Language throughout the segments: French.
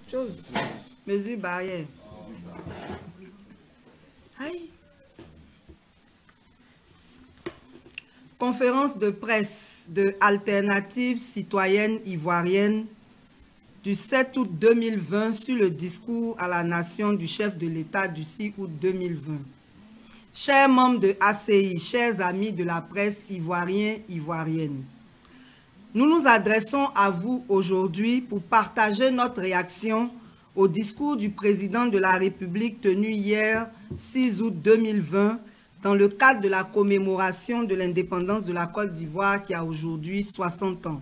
Chose. Mesure barrière. Aïe. Conférence de presse de Alternative citoyenne ivoirienne du 7 août 2020 sur le discours à la nation du chef de l'État du 6 août 2020. Chers membres de ACI, chers amis de la presse ivoirienne, nous nous adressons à vous aujourd'hui pour partager notre réaction au discours du président de la République tenu hier 6 août 2020 dans le cadre de la commémoration de l'indépendance de la Côte d'Ivoire qui a aujourd'hui 60 ans.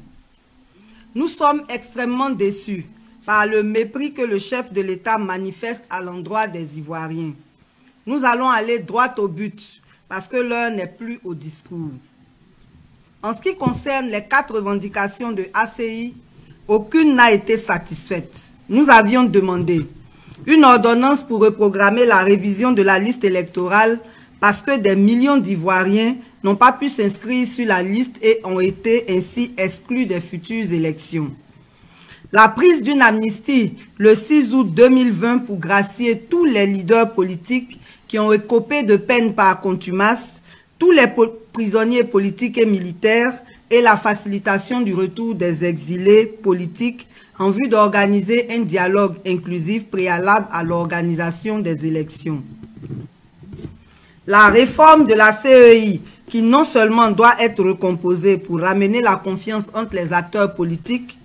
Nous sommes extrêmement déçus par le mépris que le chef de l'État manifeste à l'endroit des Ivoiriens. Nous allons aller droit au but parce que l'heure n'est plus au discours. En ce qui concerne les 4 revendications de ACI, aucune n'a été satisfaite. Nous avions demandé une ordonnance pour reprogrammer la révision de la liste électorale parce que des millions d'Ivoiriens n'ont pas pu s'inscrire sur la liste et ont été ainsi exclus des futures élections. La prise d'une amnistie le 6 août 2020 pour gracier tous les leaders politiques qui ont écopé de peine par contumace, tous les prisonniers politiques et militaires et la facilitation du retour des exilés politiques en vue d'organiser un dialogue inclusif préalable à l'organisation des élections. La réforme de la CEI, qui non seulement doit être recomposée pour ramener la confiance entre les acteurs politiques,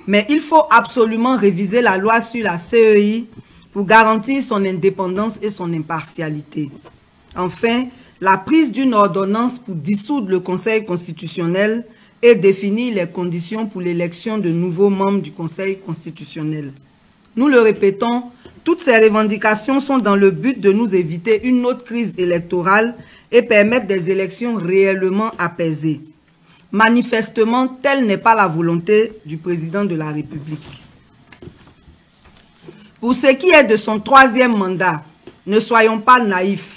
mais il faut absolument réviser la loi sur la CEI pour garantir son indépendance et son impartialité. Enfin, la prise d'une ordonnance pour dissoudre le Conseil constitutionnel et définir les conditions pour l'élection de nouveaux membres du Conseil constitutionnel. Nous le répétons, toutes ces revendications sont dans le but de nous éviter une autre crise électorale et permettre des élections réellement apaisées. Manifestement, telle n'est pas la volonté du président de la République. Pour ce qui est de son 3e mandat, ne soyons pas naïfs.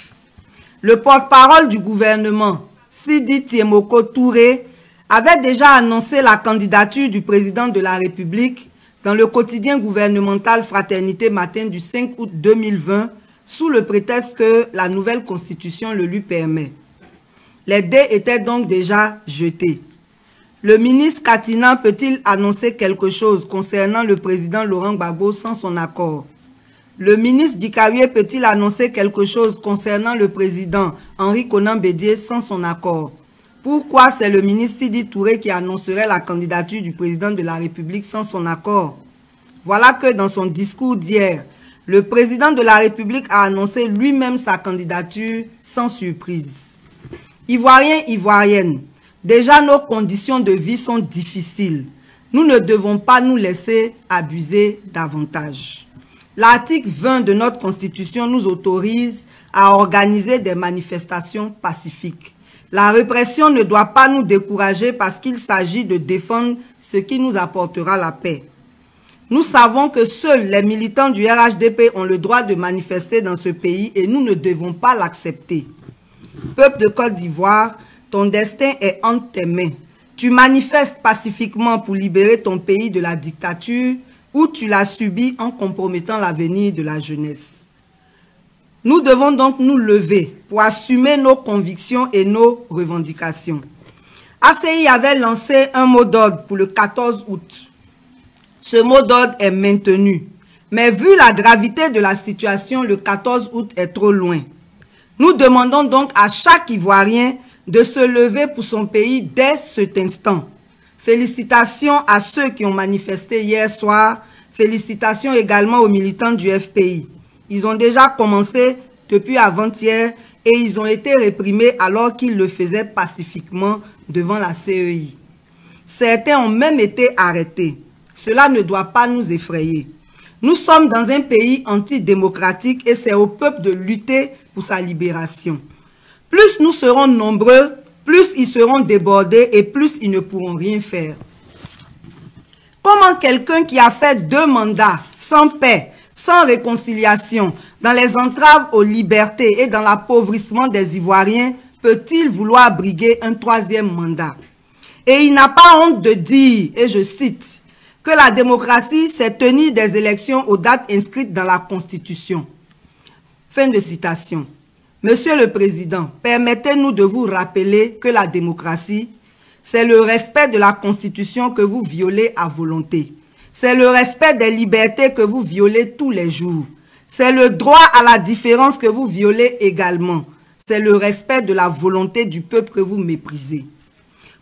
Le porte-parole du gouvernement, Sidi Tiemoko Touré, avait déjà annoncé la candidature du président de la République dans le quotidien gouvernemental Fraternité Matin du 5 août 2020, sous le prétexte que la nouvelle constitution le lui permet. Les dés étaient donc déjà jetés. Le ministre Katina peut-il annoncer quelque chose concernant le président Laurent Gbagbo sans son accord? Le ministre Dikawie peut-il annoncer quelque chose concernant le président Henri Konan Bédié sans son accord? Pourquoi c'est le ministre Sidi Touré qui annoncerait la candidature du président de la République sans son accord? Voilà que dans son discours d'hier, le président de la République a annoncé lui-même sa candidature sans surprise. Ivoiriens, Ivoiriennes, déjà nos conditions de vie sont difficiles. Nous ne devons pas nous laisser abuser davantage. L'article 20 de notre Constitution nous autorise à organiser des manifestations pacifiques. La répression ne doit pas nous décourager parce qu'il s'agit de défendre ce qui nous apportera la paix. Nous savons que seuls les militants du RHDP ont le droit de manifester dans ce pays et nous ne devons pas l'accepter. Peuple de Côte d'Ivoire, ton destin est entre tes mains. Tu manifestes pacifiquement pour libérer ton pays de la dictature ou tu l'as subi en compromettant l'avenir de la jeunesse. Nous devons donc nous lever pour assumer nos convictions et nos revendications. ACI avait lancé un mot d'ordre pour le 14 août. Ce mot d'ordre est maintenu. Mais vu la gravité de la situation, le 14 août est trop loin. Nous demandons donc à chaque Ivoirien de se lever pour son pays dès cet instant. Félicitations à ceux qui ont manifesté hier soir. Félicitations également aux militants du FPI. Ils ont déjà commencé depuis avant-hier et ils ont été réprimés alors qu'ils le faisaient pacifiquement devant la CEI. Certains ont même été arrêtés. Cela ne doit pas nous effrayer. Nous sommes dans un pays antidémocratique et c'est au peuple de lutter pour sa libération. Plus nous serons nombreux, plus ils seront débordés et plus ils ne pourront rien faire. Comment quelqu'un qui a fait 2 mandats sans paix, sans réconciliation, dans les entraves aux libertés et dans l'appauvrissement des Ivoiriens, peut-il vouloir briguer un 3e mandat? Et il n'a pas honte de dire, et je cite, que la démocratie, c'est tenir des élections aux dates inscrites dans la Constitution. Fin de citation. Monsieur le Président, permettez-nous de vous rappeler que la démocratie, c'est le respect de la Constitution que vous violez à volonté. C'est le respect des libertés que vous violez tous les jours. C'est le droit à la différence que vous violez également. C'est le respect de la volonté du peuple que vous méprisez.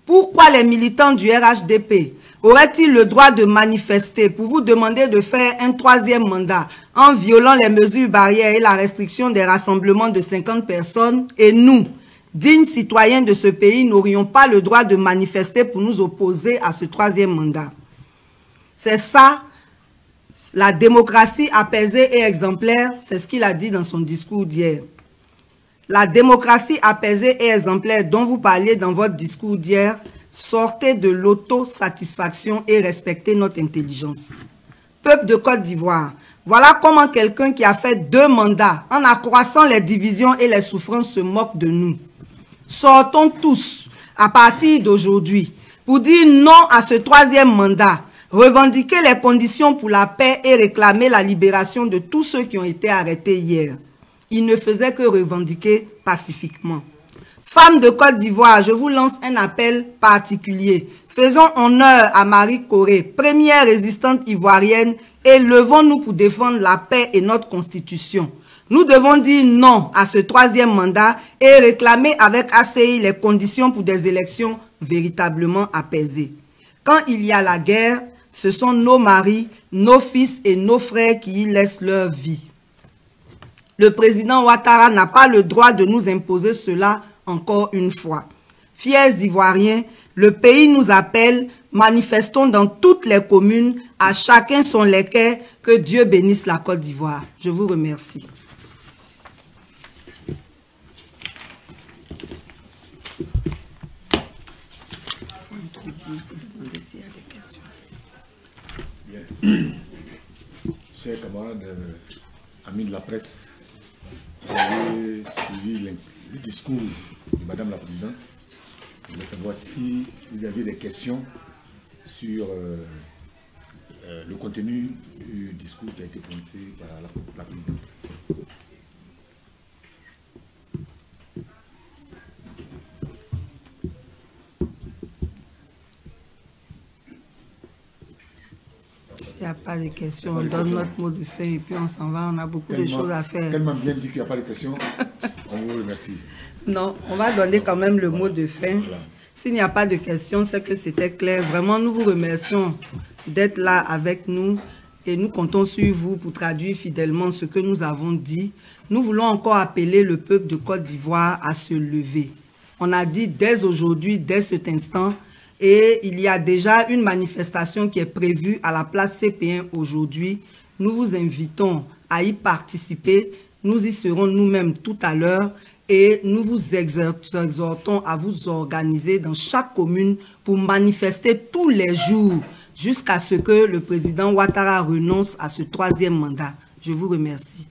Pourquoi les militants du RHDP auraient-ils le droit de manifester pour vous demander de faire un 3e mandat en violant les mesures barrières et la restriction des rassemblements de 50 personnes et nous, dignes citoyens de ce pays, n'aurions pas le droit de manifester pour nous opposer à ce 3e mandat? C'est ça, la démocratie apaisée et exemplaire, c'est ce qu'il a dit dans son discours d'hier. La démocratie apaisée et exemplaire dont vous parliez dans votre discours d'hier, sortez de l'autosatisfaction et respectez notre intelligence. Peuple de Côte d'Ivoire, voilà comment quelqu'un qui a fait 2 mandats, en accroissant les divisions et les souffrances, se moque de nous. Sortons tous, à partir d'aujourd'hui, pour dire non à ce 3e mandat, revendiquer les conditions pour la paix et réclamer la libération de tous ceux qui ont été arrêtés hier. Ils ne faisaient que revendiquer pacifiquement. Femmes de Côte d'Ivoire, je vous lance un appel particulier. Faisons honneur à Marie Corée, première résistante ivoirienne, et levons-nous pour défendre la paix et notre constitution. Nous devons dire non à ce 3e mandat et réclamer avec ACI les conditions pour des élections véritablement apaisées. Quand il y a la guerre, ce sont nos maris, nos fils et nos frères qui y laissent leur vie. Le président Ouattara n'a pas le droit de nous imposer cela encore une fois. Fiers Ivoiriens, le pays nous appelle, manifestons dans toutes les communes, à chacun son léquet, que Dieu bénisse la Côte d'Ivoire. Je vous remercie. Chers camarades, amis de la presse, vous avez suivi le discours de Madame la Présidente. Je voulais savoir si vous aviez des questions sur le contenu du discours qui a été prononcé par la Présidente. S'il n'y a pas de questions, on donne notre mot de fin et puis on s'en va. On a beaucoup de choses à faire. Tellement bien dit qu'il n'y a pas de questions, on vous remercie. Non, on va donner quand même le mot de fin. Voilà. S'il n'y a pas de questions, c'est que c'était clair. Vraiment, nous vous remercions d'être là avec nous et nous comptons sur vous pour traduire fidèlement ce que nous avons dit. Nous voulons encore appeler le peuple de Côte d'Ivoire à se lever. On a dit dès aujourd'hui, dès cet instant, et il y a déjà une manifestation qui est prévue à la place CP1 aujourd'hui. Nous vous invitons à y participer. Nous y serons nous-mêmes tout à l'heure et nous vous exhortons à vous organiser dans chaque commune pour manifester tous les jours jusqu'à ce que le président Ouattara renonce à ce 3e mandat. Je vous remercie.